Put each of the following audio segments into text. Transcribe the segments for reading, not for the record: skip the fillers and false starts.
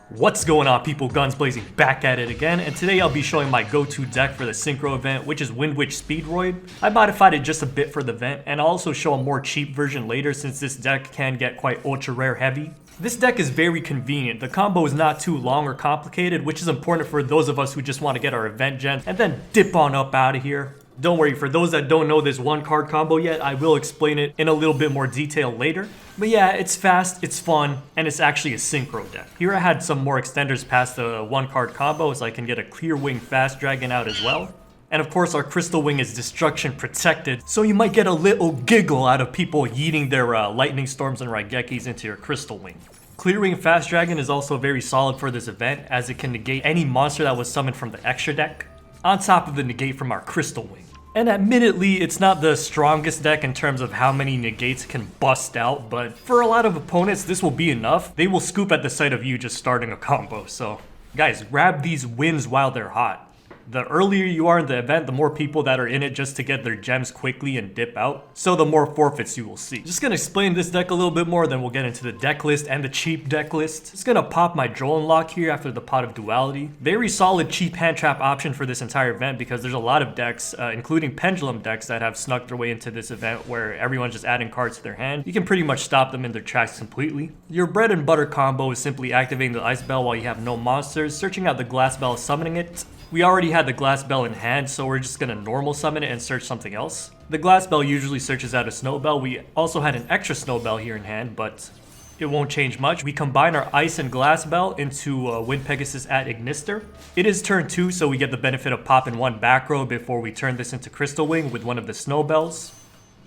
What's going on, people? Gunsblazing back at it again, and today I'll be showing my go-to deck for the Synchro event, which is Windwitch Speedroid. I modified it just a bit for the event, and I'll also show a more cheap version later since this deck can get quite ultra rare heavy. This deck is very convenient. The combo is not too long or complicated, which is important for those of us who just want to get our event gems and then dip on up out of here. Don't worry, for those that don't know this one card combo yet, I will explain it in a little bit more detail later. But yeah, it's fast, it's fun, and it's actually a synchro deck. Here I had some more extenders past the one card combo so I can get a clear wing fast dragon out as well. And of course our crystal wing is destruction protected, so you might get a little giggle out of people yeeting their lightning storms and raigekis into your crystal wing. Clear wing fast dragon is also very solid for this event as it can negate any monster that was summoned from the extra deck, on top of the negate from our crystal wing. And admittedly, it's not the strongest deck in terms of how many negates it can bust out, but for a lot of opponents, this will be enough. They will scoop at the sight of you just starting a combo. So guys, grab these wins while they're hot. The earlier you are in the event, the more people that are in it just to get their gems quickly and dip out. So the more forfeits you will see. Just gonna explain this deck a little bit more, then we'll get into the deck list and the cheap deck list. Just gonna pop my Droll unlock here after the Pot of Duality. Very solid cheap hand trap option for this entire event because there's a lot of decks, including pendulum decks that have snuck their way into this event where everyone's just adding cards to their hand. You can pretty much stop them in their tracks completely. Your bread and butter combo is simply activating the Ice Bell while you have no monsters, searching out the Glass Bell, summoning it. We already had the Glass Bell in hand, so we're just gonna normal summon it and search something else. The Glass Bell usually searches out a Snow Bell. We also had an extra Snow Bell here in hand, but it won't change much. We combine our Ice and Glass Bell into Wind Pegasus at Ignister. It is turn 2, so we get the benefit of popping one back row before we turn this into Crystal Wing with one of the Snow Bells.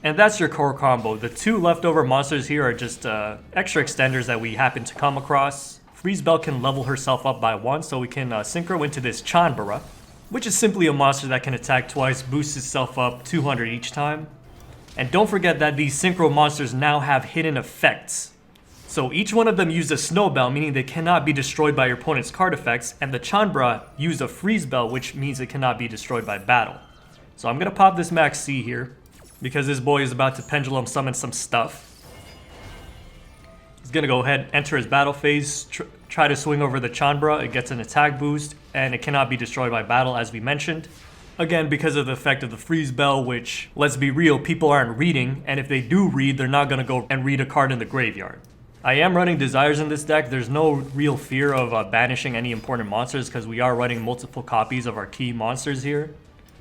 And that's your core combo. The two leftover monsters here are just extra extenders that we happen to come across. Freeze Bell can level herself up by 1, so we can Synchro into this Chanbara, which is simply a monster that can attack twice, boosts itself up 200 each time. And don't forget that these Synchro monsters now have hidden effects. So each one of them used a Snow Bell, meaning they cannot be destroyed by your opponent's card effects, and the Chanbara used a Freeze Bell, which means it cannot be destroyed by battle. So I'm gonna pop this Maxx here, because this boy is about to pendulum summon some stuff. He's gonna go ahead, enter his battle phase, try to swing over the Chanbara. It gets an attack boost, and it cannot be destroyed by battle, as we mentioned. Again, because of the effect of the Freeze Bell, which, let's be real, people aren't reading, and if they do read, they're not gonna go and read a card in the graveyard. I am running Desires in this deck. There's no real fear of banishing any important monsters because we are running multiple copies of our key monsters here.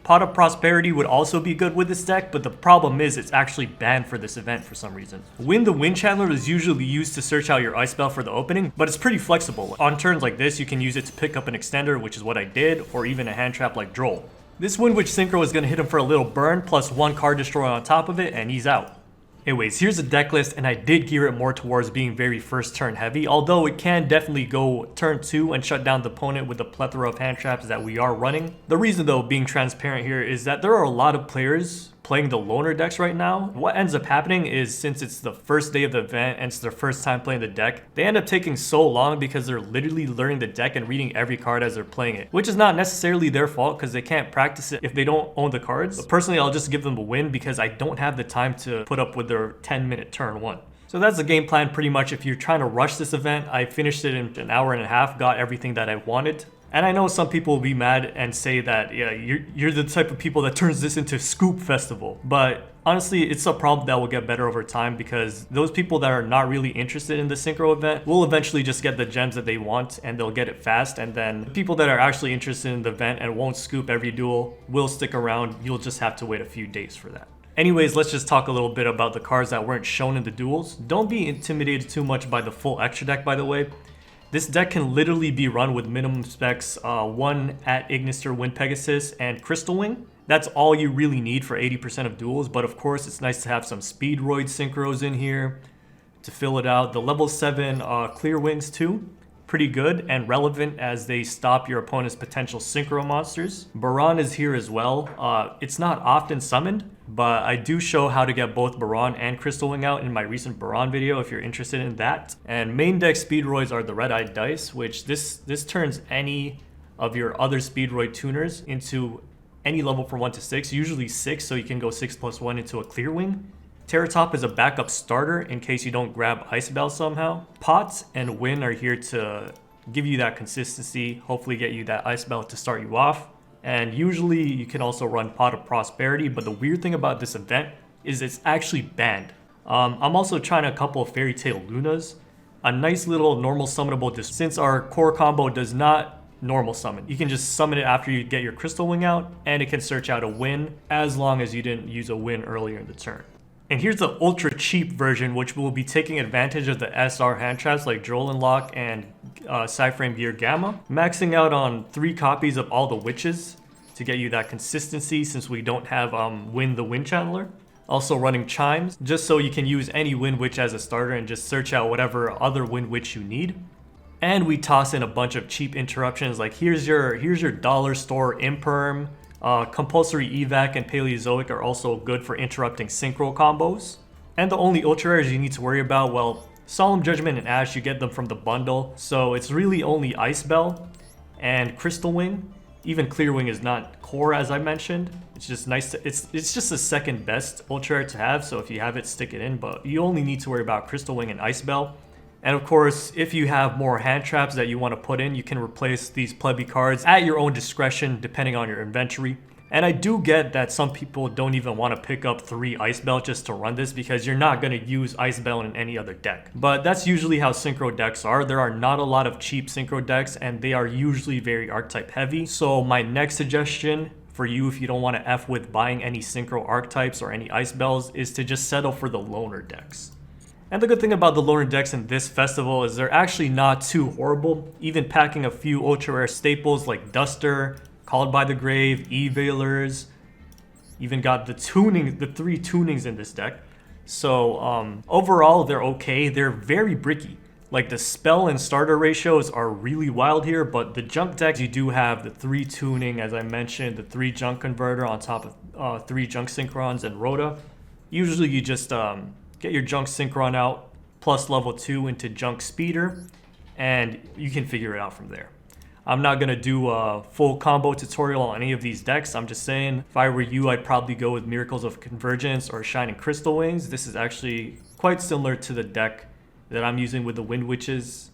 Pot of Prosperity would also be good with this deck, but the problem is it's actually banned for this event for some reason. Wynn the Wind Chandler is usually used to search out your Ice Bell for the opening, but it's pretty flexible. On turns like this, you can use it to pick up an extender, which is what I did, or even a hand trap like Droll. This Windwitch Synchro is going to hit him for a little burn, plus one card destroy on top of it, and he's out. Anyways, here's the deck list, and I did gear it more towards being very first turn heavy, although it can definitely go turn 2 and shut down the opponent with the plethora of hand traps that we are running. The reason though, being transparent here, is that there are a lot of players playing the loner decks right now. What ends up happening is since it's the first day of the event and it's their first time playing the deck, they end up taking so long because they're literally learning the deck and reading every card as they're playing it, which is not necessarily their fault because they can't practice it if they don't own the cards. But personally, I'll just give them a win because I don't have the time to put up with their 10-minute turn 1. So that's the game plan pretty much. If you're trying to rush this event, I finished it in an hour and a half, got everything that I wanted. And I know some people will be mad and say that, yeah, you're the type of people that turns this into Scoop Festival. But honestly, it's a problem that will get better over time because those people that are not really interested in the Synchro event will eventually just get the gems that they want and they'll get it fast. And then the people that are actually interested in the event and won't scoop every duel will stick around. You'll just have to wait a few days for that. Anyways, let's just talk a little bit about the cards that weren't shown in the duels. Don't be intimidated too much by the full extra deck, by the way. This deck can literally be run with minimum specs, 1 at Ignister, Wind Pegasus, and Crystal Wing. That's all you really need for 80% of duels, but of course it's nice to have some Speedroid Synchros in here to fill it out. The level 7 Clear Wings too, pretty good and relevant as they stop your opponent's potential Synchro monsters. Baron is here as well. It's not often summoned, but I do show how to get both Baron and Crystal Wing out in my recent Baron video if you're interested in that. And main deck Speedroids are the Red-Eyed Dice, which this turns any of your other Speedroid tuners into any level from 1 to 6, usually 6, so you can go 6+1 into a Clear Wing. Terrortop is a backup starter in case you don't grab Ice Bell somehow. Pot and Wynn are here to give you that consistency, hopefully get you that ice belt to start you off. And usually you can also run Pot of Prosperity, but the weird thing about this event is it's actually banned. I'm also trying a couple of Fairy Tale Lunas, a nice little normal summonable since our core combo does not normal summon. You can just summon it after you get your Crystal Wing out, and it can search out a Wynn as long as you didn't use a Wynn earlier in the turn. And here's the ultra cheap version, which will be taking advantage of the SR hand traps like Droll and Lock and Cyframe Gear Gamma, maxing out on 3 copies of all the witches to get you that consistency since we don't have Wynn the Wind Channeler. Also running Chimes, just so you can use any Windwitch as a starter and just search out whatever other Windwitch you need. And we toss in a bunch of cheap interruptions like here's your dollar store Imperm. Compulsory Evac and Paleozoic are also good for interrupting Synchro combos. And the only ultra rares you need to worry about, well, Solemn Judgment and Ash, you get them from the bundle, so it's really only Ice Bell and Crystal Wing. Even Clear Wing is not core, as I mentioned. It's just nice to, it's just the second best ultra rare to have, so if you have it, stick it in, but you only need to worry about Crystal Wing and Ice Bell. And of course, if you have more hand traps that you want to put in, you can replace these plebby cards at your own discretion depending on your inventory. And I do get that some people don't even want to pick up 3 Ice Bell just to run this because you're not going to use Ice Bell in any other deck. But that's usually how Synchro decks are. There are not a lot of cheap Synchro decks and they are usually very archetype heavy. So my next suggestion for you, if you don't want to F with buying any Synchro archetypes or any Ice Bells, is to just settle for the loner decks. And the good thing about the loner decks in this festival is they're actually not too horrible, even packing a few ultra rare staples like Duster, Called by the Grave, E-Veilers, even got the 3 tunings in this deck. So overall they're okay, they're very bricky. Like the spell and starter ratios are really wild here, but the junk decks you do have the 3 tuning, as I mentioned, the 3 junk converter on top of 3 junk synchrons and Rhoda. Usually you just get your junk synchron out plus level 2 into junk speeder and you can figure it out from there. I'm not going to do a full combo tutorial on any of these decks. I'm just saying if I were you, I'd probably go with Miracles of Convergence or Shining Crystal Wings. This is actually quite similar to the deck that I'm using with the Windwitches.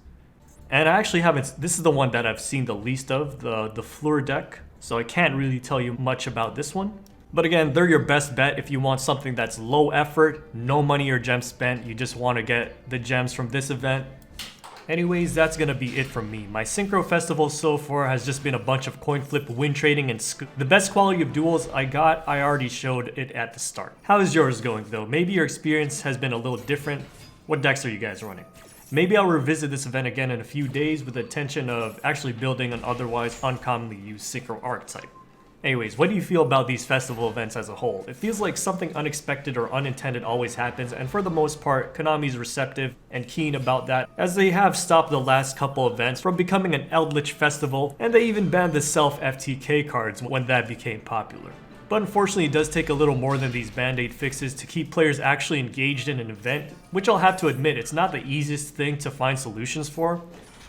And I actually haven't, this is the one that I've seen the least of, the Fleur deck. So I can't really tell you much about this one. But again, they're your best bet if you want something that's low effort, no money or gems spent. You just want to get the gems from this event. Anyways, that's gonna be it from me. My Synchro Festival so far has just been a bunch of coin flip, win trading, and the best quality of duels I got, I already showed it at the start. How is yours going though? Maybe your experience has been a little different. What decks are you guys running? Maybe I'll revisit this event again in a few days with the intention of actually building an otherwise uncommonly used Synchro archetype. Anyways, what do you feel about these festival events as a whole? It feels like something unexpected or unintended always happens, and for the most part, Konami's receptive and keen about that, as they have stopped the last couple events from becoming an Eldritch festival, and they even banned the self-FTK cards when that became popular. But unfortunately, it does take a little more than these band-aid fixes to keep players actually engaged in an event, which I'll have to admit, it's not the easiest thing to find solutions for.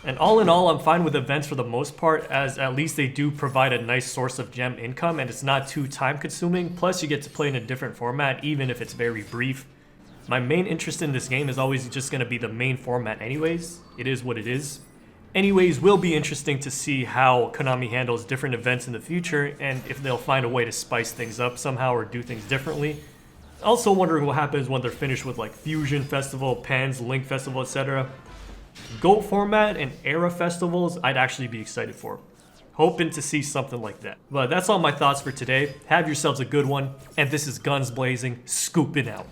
And all in all, I'm fine with events for the most part, as at least they do provide a nice source of gem income and it's not too time consuming, plus you get to play in a different format even if it's very brief. My main interest in this game is always just going to be the main format anyways, it is what it is. Anyways, will be interesting to see how Konami handles different events in the future and if they'll find a way to spice things up somehow or do things differently. Also wondering what happens when they're finished with like Fusion Festival, Pans, Link Festival, etc. GOAT format and era festivals, I'd actually be excited for. Hoping to see something like that. But that's all my thoughts for today. Have yourselves a good one, and this is Guns Blazing, scooping out.